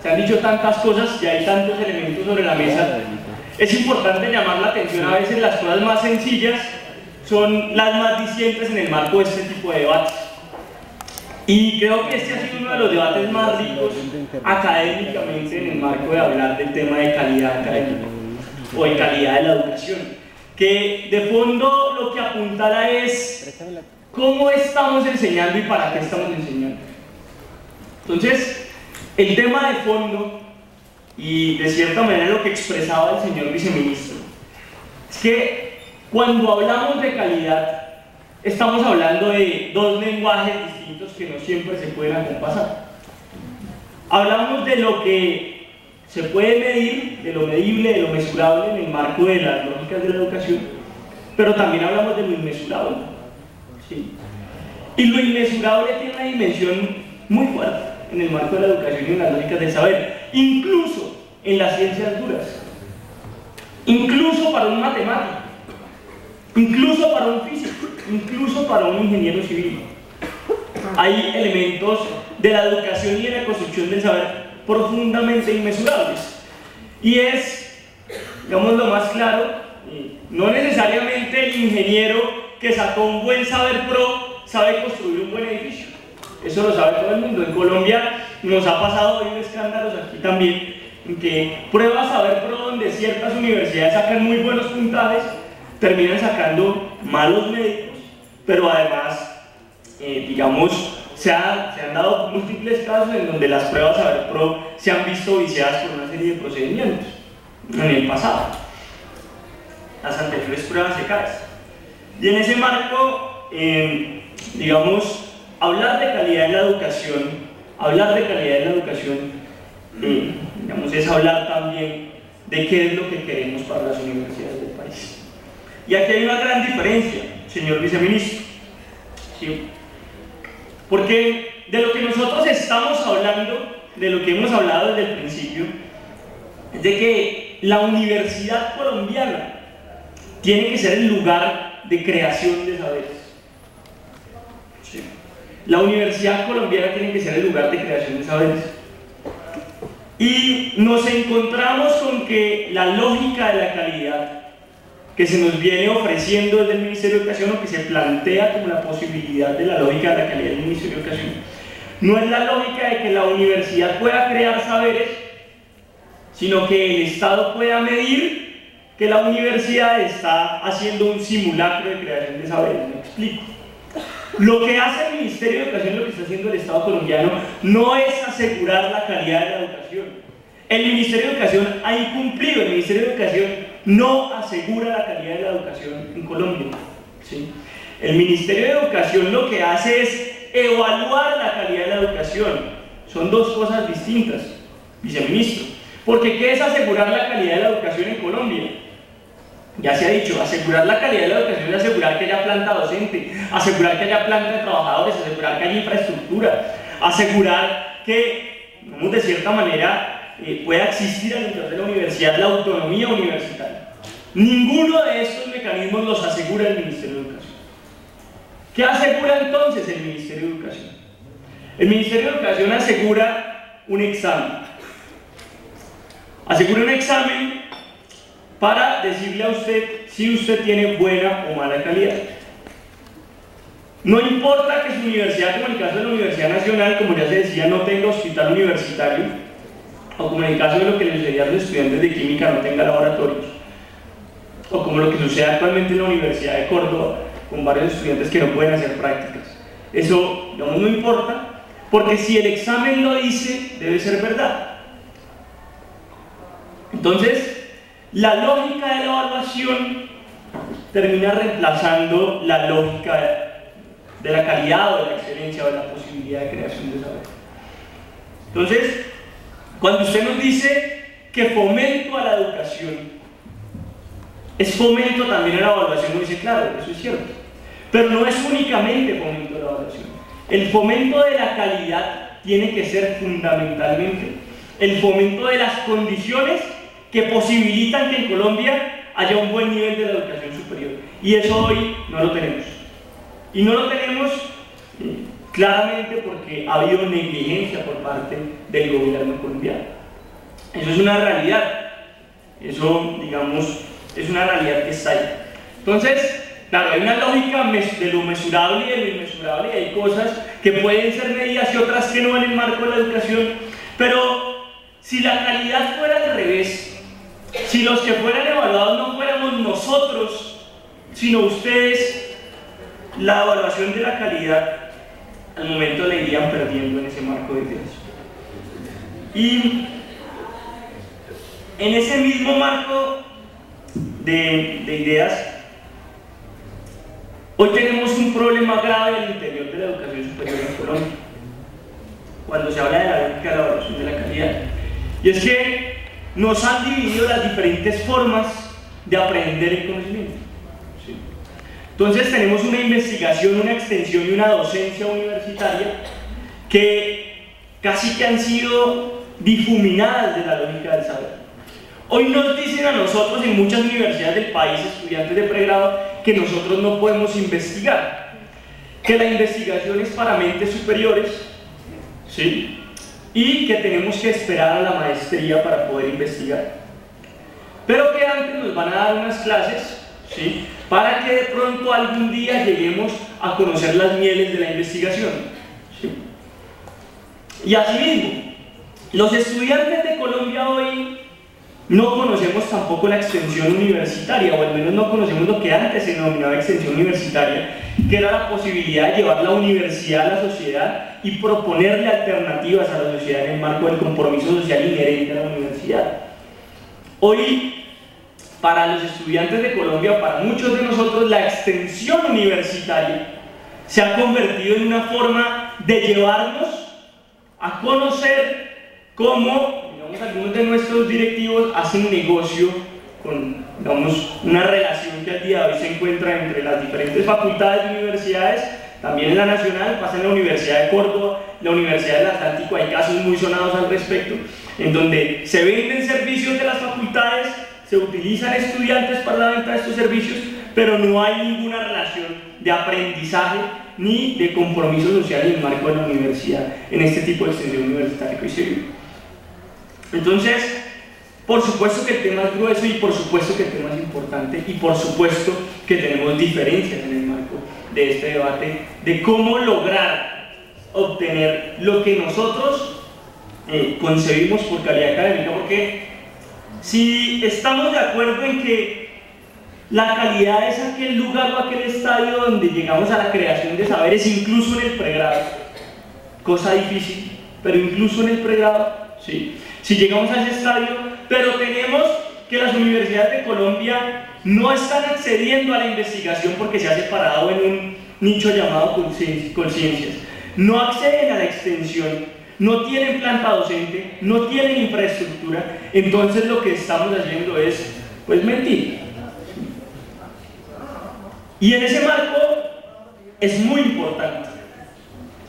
se han dicho tantas cosas y hay tantos elementos sobre la mesa, es importante llamar la atención. A veces las cosas más sencillas son las más dicientes en el marco de este tipo de debates. Y creo que este ha sido uno de los debates más ricos académicamente en el marco de hablar del tema de calidad académica o de calidad de la educación, que de fondo lo que apuntala es cómo estamos enseñando y para qué estamos enseñando. Entonces, el tema de fondo, y de cierta manera lo que expresaba el señor viceministro, es que cuando hablamos de calidad, estamos hablando de dos lenguajes distintos que no siempre se pueden acompasar. Hablamos de lo que se puede medir, de lo medible, de lo mesurable en el marco de las lógicas de la educación, pero también hablamos de lo inmesurable. ¿Sí? Y lo inmesurable tiene una dimensión muy fuerte en el marco de la educación y en las lógicas del saber, incluso en las ciencias duras, incluso para un matemático, incluso para un físico, incluso para un ingeniero civil. Hay elementos de la educación y de la construcción del saber profundamente inmesurables. Y es, digamos lo más claro, no necesariamente el ingeniero que sacó un buen saber pro sabe construir un buen edificio. Eso lo sabe todo el mundo. En Colombia nos ha pasado hoy escándalos aquí también, en que pruebas saber pro donde ciertas universidades sacan muy buenos puntajes, terminan sacando malos médicos, pero además, digamos, se han dado múltiples casos en donde las pruebas saber pro se han visto viciadas por una serie de procedimientos en el pasado, las anteriores pruebas ECAES. Y en ese marco, digamos, hablar de calidad en la educación, digamos, es hablar también de qué es lo que queremos para las universidades del país. Y aquí hay una gran diferencia, señor viceministro, ¿sí? Porque de lo que nosotros estamos hablando, de lo que hemos hablado desde el principio, es de que la universidad colombiana tiene que ser el lugar de creación de saberes. ¿Sí? La universidad colombiana tiene que ser el lugar de creación de saberes. Y nos encontramos con que la lógica de la calidad que se nos viene ofreciendo desde el Ministerio de Educación, o que se plantea como la posibilidad de la lógica de la calidad del Ministerio de Educación, no es la lógica de que la universidad pueda crear saberes, sino que el Estado pueda medir que la universidad está haciendo un simulacro de creación de saberes. Me explico. Lo que hace el Ministerio de Educación, lo que está haciendo el Estado colombiano, no es asegurar la calidad de la educación. El Ministerio de Educación ha incumplido. El Ministerio de Educación no asegura la calidad de la educación en Colombia. ¿Sí? El Ministerio de Educación lo que hace es evaluar la calidad de la educación. Son dos cosas distintas, viceministro. Porque ¿qué es asegurar la calidad de la educación en Colombia? Ya se ha dicho, asegurar la calidad de la educación es asegurar que haya planta docente, asegurar que haya planta de trabajadores, asegurar que haya infraestructura, asegurar que, digamos, de cierta manera, pueda existir al interior de la universidad la autonomía universitaria. Ninguno de estos mecanismos los asegura el Ministerio de Educación. ¿Qué asegura entonces el Ministerio de Educación? El Ministerio de Educación asegura un examen. Asegura un examen para decirle a usted si usted tiene buena o mala calidad. No importa que su universidad, como en el caso de la Universidad Nacional, como ya se decía, no tenga hospital universitario, o como en el caso de lo que le sucedía a los estudiantes de química, no tenga laboratorios, o como lo que sucede actualmente en la Universidad de Córdoba, con varios estudiantes que no pueden hacer prácticas. Eso, digamos, no importa, porque si el examen lo dice, debe ser verdad. Entonces, la lógica de la evaluación termina reemplazando la lógica de la calidad o de la excelencia o de la posibilidad de creación de saber. Entonces, cuando usted nos dice que fomento a la educación es fomento también a la evaluación, uno dice, claro, eso es cierto, pero no es únicamente fomento a la evaluación. El fomento de la calidad tiene que ser fundamentalmente el fomento de las condiciones que posibilitan que en Colombia haya un buen nivel de la educación superior, y eso hoy no lo tenemos. Y no lo tenemos claramente porque ha habido negligencia por parte del gobierno colombiano. Eso es una realidad, eso, digamos, es una realidad que está ahí. Entonces, claro, hay una lógica de lo mesurable y de lo inmesurable, y hay cosas que pueden ser medidas y otras que no en el marco de la educación, pero si la calidad fuera al revés, si los que fueran evaluados no fuéramos nosotros, sino ustedes, la evaluación de la calidad al momento la irían perdiendo en ese marco de ideas. Y en ese mismo marco de ideas, hoy tenemos un problema grave al interior de la educación superior en Colombia, cuando se habla de la lógica de la evaluación de la calidad. Y es que nos han dividido las diferentes formas de aprender el conocimiento. ¿Sí? Entonces tenemos una investigación, una extensión y una docencia universitaria que casi que han sido difuminadas de la lógica del saber. Hoy nos dicen a nosotros en muchas universidades del país, estudiantes de pregrado, que nosotros no podemos investigar, que la investigación es para mentes superiores, ¿sí? Y que tenemos que esperar a la maestría para poder investigar. Pero que antes nos van a dar unas clases, ¿sí? Para que de pronto algún día lleguemos a conocer las mieles de la investigación, ¿sí? Y asimismo, los estudiantes de Colombia hoy no conocemos tampoco la extensión universitaria, o al menos no conocemos lo que antes se denominaba extensión universitaria, que era la posibilidad de llevar la universidad a la sociedad y proponerle alternativas a la sociedad en el marco del compromiso social inherente a la universidad. Hoy, para los estudiantes de Colombia, para muchos de nosotros, la extensión universitaria se ha convertido en una forma de llevarnos a conocer cómo, digamos, algunos de nuestros directivos hacen negocio con, digamos, una relación que al día de hoy se encuentra entre las diferentes facultades y universidades, también en la nacional, pasa en la Universidad de Córdoba, la Universidad del Atlántico, hay casos muy sonados al respecto, en donde se venden servicios de las facultades, se utilizan estudiantes para la venta de estos servicios, pero no hay ninguna relación de aprendizaje ni de compromiso social en el marco de la universidad, en este tipo de extensión universitaria que hoy se vive. Entonces, por supuesto que el tema es grueso y por supuesto que el tema es importante y por supuesto que tenemos diferencias en el marco de este debate de cómo lograr obtener lo que nosotros concebimos por calidad académica, porque si estamos de acuerdo en que la calidad es aquel lugar o aquel estadio donde llegamos a la creación de saberes, incluso en el pregrado, cosa difícil, pero incluso en el pregrado, sí. Si llegamos a ese estadio, pero tenemos que las universidades de Colombia no están accediendo a la investigación porque se ha separado en un nicho llamado conciencias, no acceden a la extensión, no tienen planta docente, no tienen infraestructura, entonces lo que estamos haciendo es, pues, mentir. Y en ese marco es muy importante,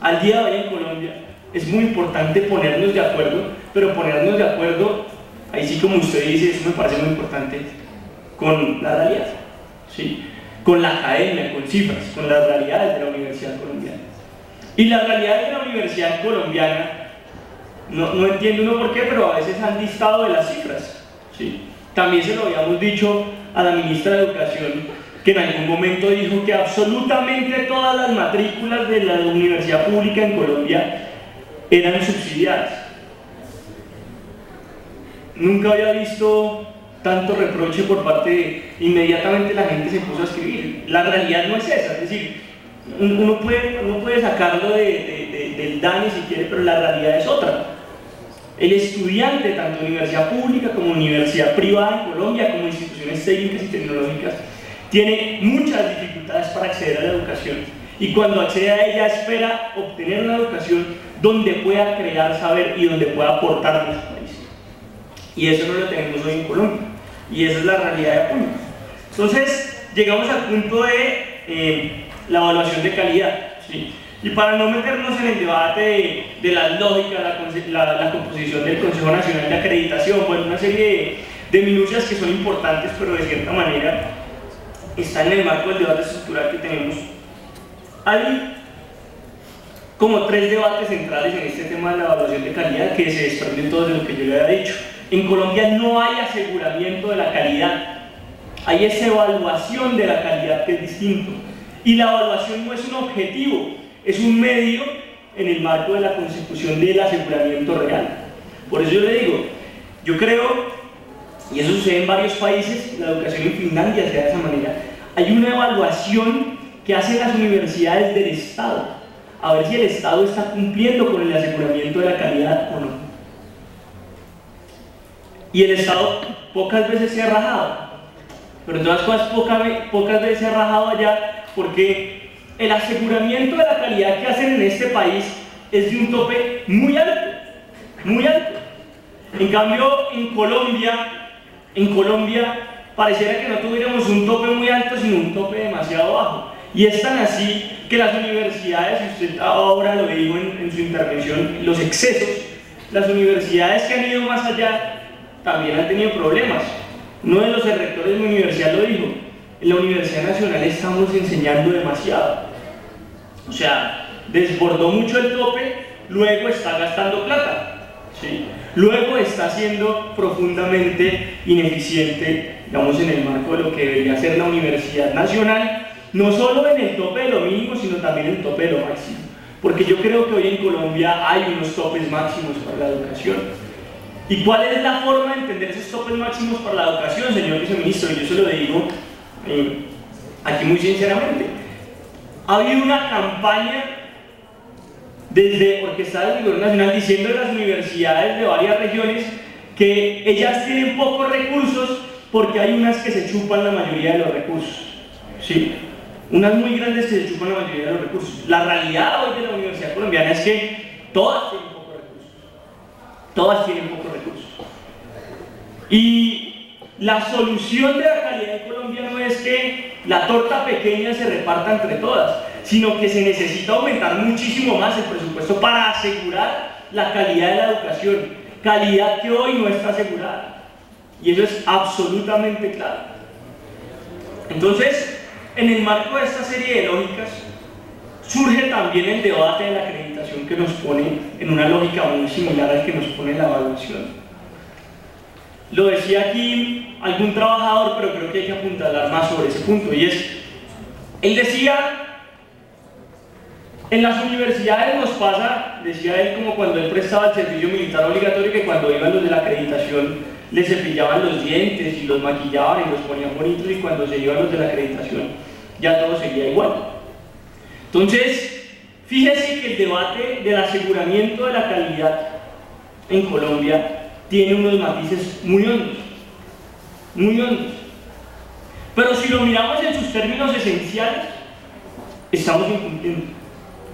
al día de hoy en Colombia, es muy importante ponernos de acuerdo, pero ponernos de acuerdo, ahí sí como usted dice, eso me parece muy importante, con la realidad, ¿sí? Con la academia, con cifras, con las realidades de la universidad colombiana. Y las realidades de la universidad colombiana, no entiendo uno por qué, pero a veces han distado de las cifras, ¿sí? También se lo habíamos dicho a la ministra de Educación, que en algún momento dijo que absolutamente todas las matrículas de la universidad pública en Colombia eran subsidiadas. Nunca había visto tanto reproche por parte de... Inmediatamente la gente se puso a escribir. La realidad no es esa, es decir, uno puede sacarlo del DANE si quiere, pero la realidad es otra. El estudiante, tanto universidad pública como universidad privada en Colombia, como instituciones técnicas y tecnológicas, tiene muchas dificultades para acceder a la educación, y cuando accede a ella espera obtener una educación donde pueda crear saber y donde pueda aportar a nuestro país. Y eso no lo tenemos hoy en Colombia, y esa es la realidad de Puno. Entonces, llegamos al punto de la evaluación de calidad, ¿sí? Y para no meternos en el debate de las lógicas, la composición del Consejo Nacional de Acreditación, bueno, una serie de minucias que son importantes, pero de cierta manera están en el marco del debate estructural que tenemos. Hay como 3 debates centrales en este tema de la evaluación de calidad que se desprenden todos de lo que yo le había dicho. En Colombia no hay aseguramiento de la calidad, hay esa evaluación de la calidad que es distinto. Y la evaluación no es un objetivo, es un medio en el marco de la consecución del aseguramiento real. Por eso yo le digo, yo creo, y eso sucede en varios países, la educación en Finlandia se da de esa manera, hay una evaluación que hacen las universidades del Estado, a ver si el Estado está cumpliendo con el aseguramiento de la calidad o no. Y el Estado pocas veces se ha rajado, pero en todas las cosas pocas veces se ha rajado allá, porque el aseguramiento de la calidad que hacen en este país es de un tope muy alto, muy alto. En cambio, en Colombia pareciera que no tuviéramos un tope muy alto, sino un tope demasiado bajo. Y es tan así que las universidades, y usted ahora lo dijo en su intervención, los excesos, las universidades que han ido más allá también han tenido problemas. Uno de los rectores de mi universidad lo dijo: en la Universidad Nacional estamos enseñando demasiado. O sea, desbordó mucho el tope, luego está gastando plata, ¿sí? Luego está siendo profundamente ineficiente, digamos, en el marco de lo que debería ser la Universidad Nacional, no solo en el tope de lo mínimo, sino también en el tope de lo máximo. Porque yo creo que hoy en Colombia hay unos topes máximos para la educación. ¿Y cuál es la forma de entender esos topes máximos para la educación, señor viceministro? Y yo se lo digo aquí muy sinceramente. Ha habido una campaña orquestada del Gobierno Nacional diciendo a las universidades de varias regiones que ellas tienen pocos recursos porque hay unas que se chupan la mayoría de los recursos, ¿sí? Unas muy grandes que se chupan la mayoría de los recursos. La realidad hoy de la universidad colombiana es que todas tienen pocos recursos. Todas tienen pocos recursos. Y la solución de la calidad en Colombia no es que la torta pequeña se reparta entre todas, sino que se necesita aumentar muchísimo más el presupuesto para asegurar la calidad de la educación, calidad que hoy no está asegurada. Y eso es absolutamente claro. Entonces, en el marco de esta serie de lógicas, surge también el debate de la acreditación que nos pone en una lógica muy similar al que nos pone la evaluación. Lo decía aquí algún trabajador, pero creo que hay que apuntalar más sobre ese punto, y es, él decía, en las universidades nos pasa, decía él, como cuando él prestaba el servicio militar obligatorio, que cuando iban los de la acreditación les cepillaban los dientes y los maquillaban y los ponían bonitos, y cuando se iban los de la acreditación ya todo seguía igual. Entonces, fíjese que el debate del aseguramiento de la calidad en Colombia tiene unos matices muy hondos, muy hondos. Pero si lo miramos en sus términos esenciales, estamos incumpliendo.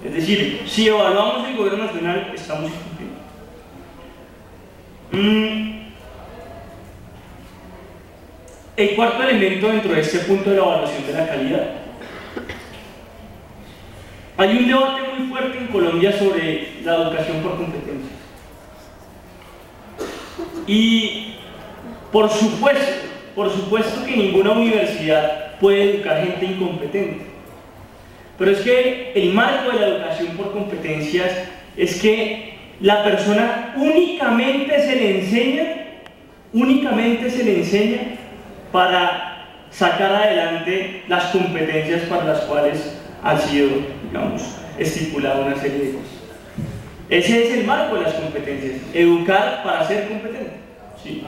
Es decir, si evaluamos el gobierno nacional, estamos incumpliendo. El cuarto elemento dentro de este punto de la evaluación de la calidad. Hay un debate muy fuerte en Colombia sobre la educación por competencias. Y por supuesto que ninguna universidad puede educar gente incompetente. Pero es que el marco de la educación por competencias es que la persona únicamente se le enseña para sacar adelante las competencias para las cuales ha sido, digamos, estipulada una serie de cosas. Ese es el marco de las competencias, educar para ser competente, ¿sí?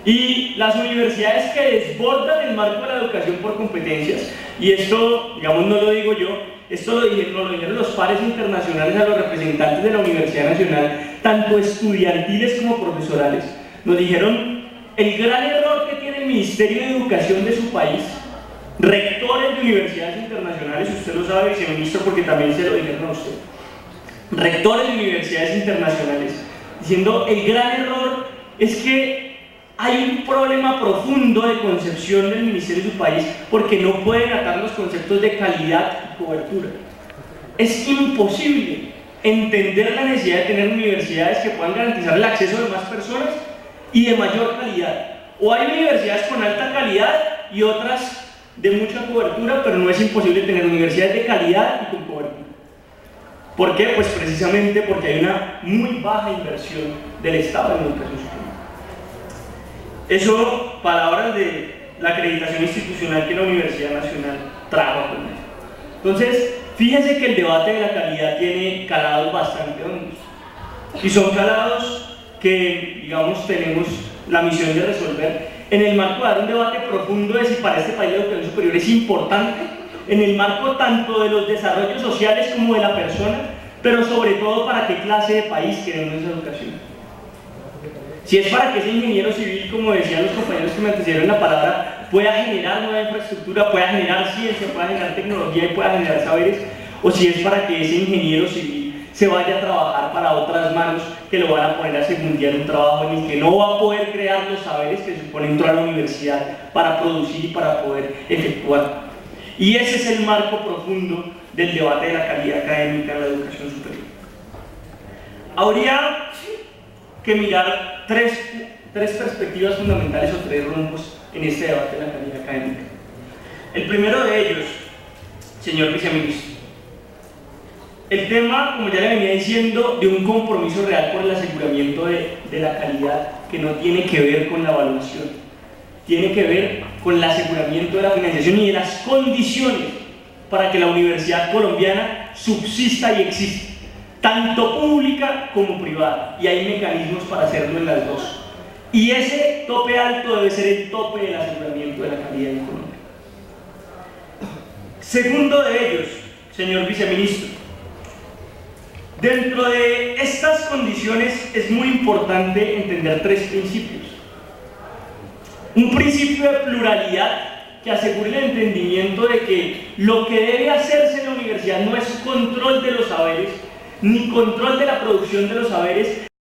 Y las universidades que desbordan el marco de la educación por competencias, y esto, digamos, no lo digo yo, esto lo dijeron los pares internacionales a los representantes de la Universidad Nacional, tanto estudiantiles como profesorales, nos dijeron el gran error que tiene el Ministerio de Educación de su país, rectores de universidades internacionales, usted lo sabe, viceministro, porque también se lo dijeron a usted, rectores de universidades internacionales, diciendo el gran error es que hay un problema profundo de concepción del ministerio de su país porque no pueden atar los conceptos de calidad y cobertura. Es imposible entender la necesidad de tener universidades que puedan garantizar el acceso de más personas y de mayor calidad. O hay universidades con alta calidad y otras de mucha cobertura, pero no es imposible tener universidades de calidad y con cobertura. ¿Por qué? Pues precisamente porque hay una muy baja inversión del Estado en educación superior. Eso, palabras de la acreditación institucional que la Universidad Nacional trajo con eso. Entonces, fíjense que el debate de la calidad tiene calados bastante hondos. Y son calados que, digamos, tenemos la misión de resolver en el marco de dar un debate profundo de si para este país la educación superior es importante, en el marco tanto de los desarrollos sociales como de la persona, pero sobre todo para qué clase de país queremos esa educación. Si es para que ese ingeniero civil, como decían los compañeros que me antecedieron la palabra, pueda generar nueva infraestructura, pueda generar ciencia, pueda generar tecnología y pueda generar saberes, o si es para que ese ingeniero civil se vaya a trabajar para otras manos que lo van a poner a segundiar un trabajo en el que no va a poder crear los saberes que supone entrar a la universidad para producir y para poder efectuar. Y ese es el marco profundo del debate de la calidad académica en la educación superior. Habría que mirar tres perspectivas fundamentales o tres rumbos en este debate de la calidad académica. El primero de ellos, señor viceministro, el tema, como ya le venía diciendo, de un compromiso real por el aseguramiento de la calidad, que no tiene que ver con la evaluación, tiene que ver con el aseguramiento de la financiación y de las condiciones para que la universidad colombiana subsista y exista, tanto pública como privada, y hay mecanismos para hacerlo en las dos. Y ese tope alto debe ser el tope del aseguramiento de la calidad en Colombia. Segundo de ellos, señor viceministro, dentro de estas condiciones es muy importante entender tres principios. Un principio de pluralidad que asegure el entendimiento de que lo que debe hacerse en la universidad no es control de los saberes, ni control de la producción de los saberes,